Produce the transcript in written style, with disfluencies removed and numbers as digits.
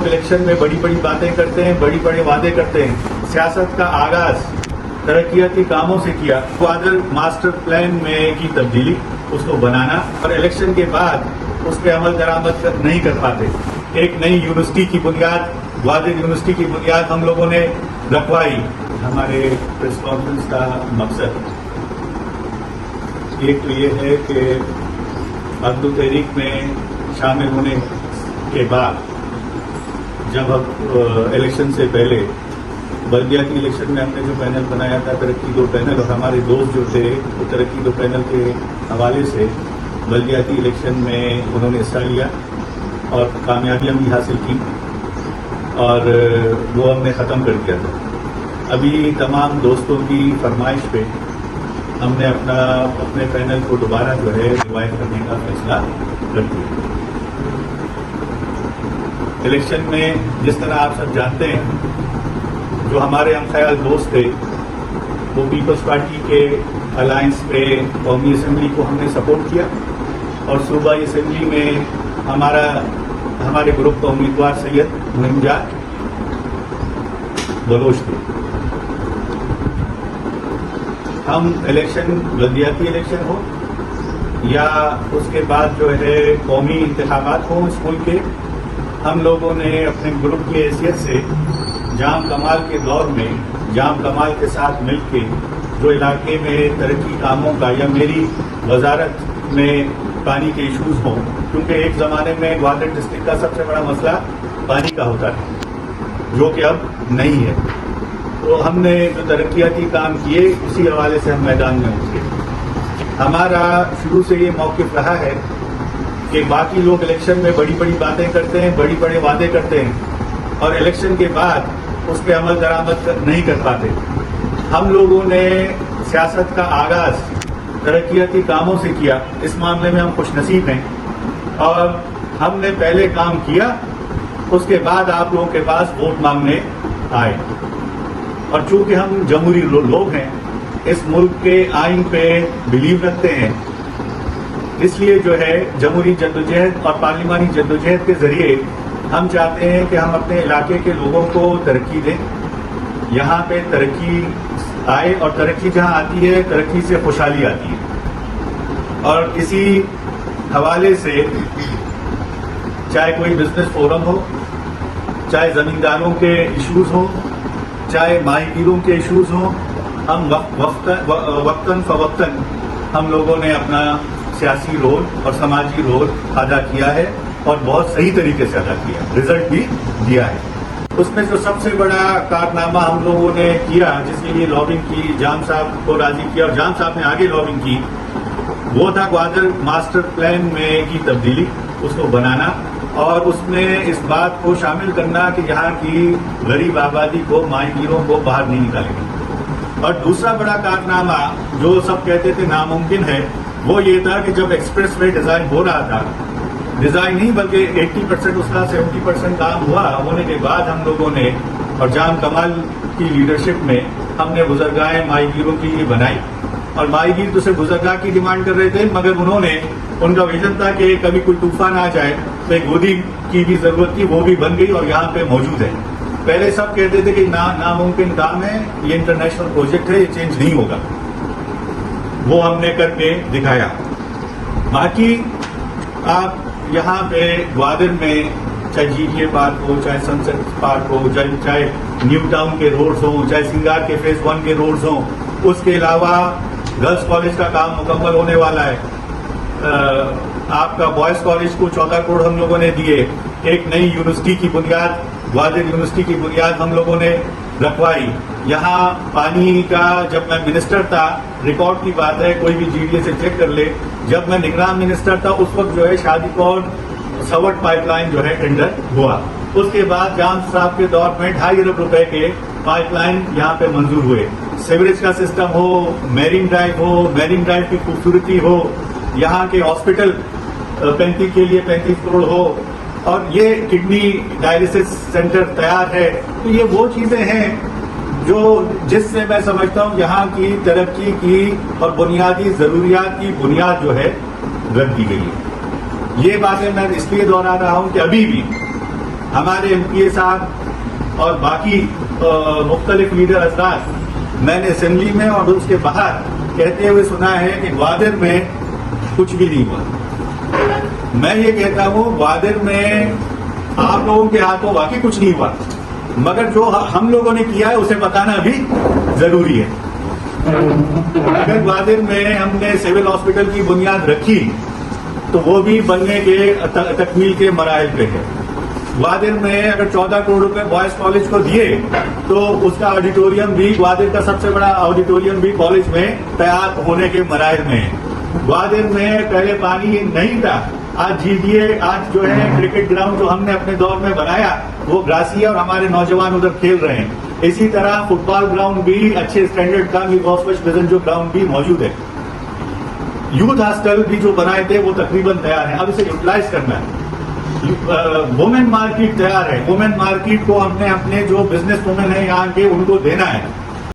Election میں بڑی بڑی باتیں کرتے ہیں، بڑی بڑے وعدے کرتے ہیں. سیاست کا آغاز ترقیاتی کاموں سے کیا. گوادر ماسٹر پلان میں کی تبدیلی، اس کو بنانا، اور الیکشن کے بعد اس پہ عمل درآمد نہیں کر پاتے. ایک نئی یونیورسٹی کی بنیاد، گوادر یونیورسٹی کی بنیاد ہم لوگوں نے رکھوائی. ہمارے پریس کانفرنس کا مقصد ایک تو یہ ہے کہ عقد و تحریک میں شامل ہونے کے بعد جب اب الیکشن سے پہلے بلدیاتی الیکشن میں ہم نے جو پینل بنایا تھا ترقی دو پینل، اور ہمارے دوست جو تھے وہ ترقی دو پینل کے حوالے سے بلدیاتی الیکشن میں انہوں نے حصہ لیا اور کامیابیاں بھی حاصل کی، اور وہ ہم نے ختم کر دیا تھا. ابھی تمام دوستوں کی فرمائش پہ ہم نے اپنے پینل کو دوبارہ جو ہے ریوائو کرنے کا فیصلہ کر دیا. الیکشن میں جس طرح آپ سب جانتے ہیں، جو ہمارے ہم خیال دوست تھے وہ پیپلز پارٹی کے الائنس پہ قومی اسمبلی کو ہم نے سپورٹ کیا، اور صوبائی اسمبلی میں ہمارے گروپ کا امیدوار سید مہمجاد بلوچ تھے. ہم الیکشن بلدیاتی الیکشن ہو یا اس کے بعد جو ہے قومی انتخابات ہوں اس ملک کے، ہم لوگوں نے اپنے گروپ کی حیثیت سے جام کمال کے دور میں جام کمال کے ساتھ مل کے جو علاقے میں ترقی کاموں کا یا میری وزارت میں پانی کے ایشوز ہوں، کیونکہ ایک زمانے میں گوادر ڈسٹرکٹ کا سب سے بڑا مسئلہ پانی کا ہوتا ہے جو کہ اب نہیں ہے. تو ہم نے جو ترقیاتی کام کیے اسی حوالے سے ہم میدان میں اترے. ہمارا شروع سے یہ موقف رہا ہے کہ باقی لوگ الیکشن میں بڑی بڑی باتیں کرتے ہیں، بڑی بڑے وعدے کرتے ہیں، اور الیکشن کے بعد اس پہ عمل درآمد نہیں کر پاتے. ہم لوگوں نے سیاست کا آغاز ترقیاتی کاموں سے کیا. اس معاملے میں ہم خوش نصیب ہیں، اور ہم نے پہلے کام کیا، اس کے بعد آپ لوگوں کے پاس ووٹ مانگنے آئے. اور چونکہ ہم جمہوری لوگ ہیں، اس ملک کے آئین پہ بلیو رکھتے ہیں، اس لیے جو ہے جمہوری جدوجہد اور پارلیمانی جدوجہد کے ذریعے ہم چاہتے ہیں کہ ہم اپنے علاقے کے لوگوں کو ترقی دیں. یہاں پہ ترقی آئے، اور ترقی جہاں آتی ہے ترقی سے خوشحالی آتی ہے. اور اسی حوالے سے چاہے کوئی بزنس فورم ہو، چاہے زمینداروں کے ایشوز ہوں، چاہے ماہی گیروں کے ایشوز ہوں، ہم وقتاً فوقتاً ہم لوگوں نے اپنا سیاسی رول اور سماجی رول ادا کیا ہے، اور بہت صحیح طریقے سے ادا کیا، رزلٹ بھی دیا ہے. اس میں جو سب سے بڑا کارنامہ ہم لوگوں نے کیا، جس کے لیے لابنگ کی، جام صاحب کو راضی کیا اور جام صاحب نے آگے لابنگ کی، وہ تھا گوادر ماسٹر پلان میں کی تبدیلی، اس کو بنانا، اور اس میں اس بات کو شامل کرنا کہ یہاں کی غریب آبادی کو، ماہی گیروں کو باہر نہیں نکالیں گے. اور دوسرا بڑا کارنامہ جو سب کہتے تھے ناممکن ہے، وہ یہ تھا کہ جب ایکسپریس وے ڈیزائن ہو رہا تھا، ڈیزائن نہیں بلکہ 80% اس کا 70% کام ہونے کے بعد ہم لوگوں نے اور جام کمال کی لیڈرشپ میں ہم نے گزرگاہ ماہی گیروں کی یہ بنائی. اور ماہی گیر تو صرف گزرگاہ کی ڈیمانڈ کر رہے تھے، مگر انہوں نے، ان کا ویژن تھا کہ کبھی کوئی طوفان آ جائے تو ایک گودی کی بھی ضرورت تھی، وہ بھی بن گئی اور یہاں پہ موجود ہے. پہلے سب کہتے تھے کہ ناممکن کام ہے، یہ انٹرنیشنل پروجیکٹ ہے، یہ چینج نہیں ہوگا. وہ ہم نے کر کے دکھایا. باقی آپ یہاں پہ گوادر میں چاہے جی ٹی اے پارک ہو، چاہے سنسد پارک ہو، چاہے نیو ٹاؤن کے روڈز ہوں، چاہے سنگار کے فیز 1 کے روڈز ہوں، اس کے علاوہ گرلز کالج کا کام مکمل ہونے والا ہے. آپ کا بوائز کالج کو 14 کروڑ ہم لوگوں نے دیے. ایک نئی یونیورسٹی کی بنیاد، گوادر یونیورسٹی کی بنیاد ہم لوگوں نے رکھوائی. یہاں پانی کا، جب میں منسٹر تھا، ریکارڈ کی بات ہے، کوئی بھی جی ڈی اے سے چیک کر لے، جب میں نگراں منسٹر تھا اس وقت جو ہے شادی کور سوٹ پائپ لائن جو ہے ٹینڈر ہوا. اس کے بعد جام صاحب کے دور میں 2.5 ارب روپے کے پائپ لائن یہاں پہ منظور ہوئے. سیوریج کا سسٹم ہو، میرین ڈرائیو ہو، میرین ڈرائیو کی خوبصورتی ہو، یہاں کے ہاسپٹل 35 کے لیے 35 کروڑ ہو، اور یہ کڈنی ڈائلسس سینٹر تیار ہے. تو یہ وہ چیزیں ہیں جس سے میں سمجھتا ہوں یہاں کی ترقی کی اور بنیادی ضروریات کی بنیاد جو ہے رکھ دی گئی ہے. یہ باتیں میں اس لیے دہرا رہا ہوں کہ ابھی بھی ہمارے MP صاحب اور باقی مختلف لیڈر حضرات میں نے اسمبلی میں اور اس کے باہر کہتے ہوئے سنا ہے کہ گوادر میں کچھ بھی نہیں ہوا. میں یہ کہتا ہوں گوادر میں آپ لوگوں کے ہاتھوں واقعی کچھ نہیں ہوا، مگر جو ہم لوگوں نے کیا ہے اسے بتانا بھی ضروری ہے. اگر گوادر میں ہم نے سول ہاسپٹل کی بنیاد رکھی تو وہ بھی بننے کے تکمیل کے مراحل پہ ہے. گوادر میں اگر 14 کروڑ روپے بوائز کالج کو دیے تو اس کا آڈیٹوریم بھی، گوادر کا سب سے بڑا آڈیٹوریم بھی کالج میں تیار ہونے کے مراحل میں ہے. گوادر میں پہلے پانی نہیں تھا، آج آج جو ہے کرکٹ گراؤنڈ جو ہم نے اپنے دور میں بنایا وہ گراسی ہے اور ہمارے نوجوان ادھر کھیل رہے ہیں. اسی طرح فٹ بال گراؤنڈ بھی اچھے اسٹینڈرڈ کا جو گراؤنڈ بھی موجود ہے. یوتھ ہاسٹل بھی جو بنائے تھے وہ تقریباً تیار ہیں، اب اسے یوٹیلائز کرنا ہے. وومن مارکیٹ تیار ہے، وومن مارکیٹ کو ہم نے اپنے جو بزنس وومن ہیں یہاں کے ان کو دینا ہے.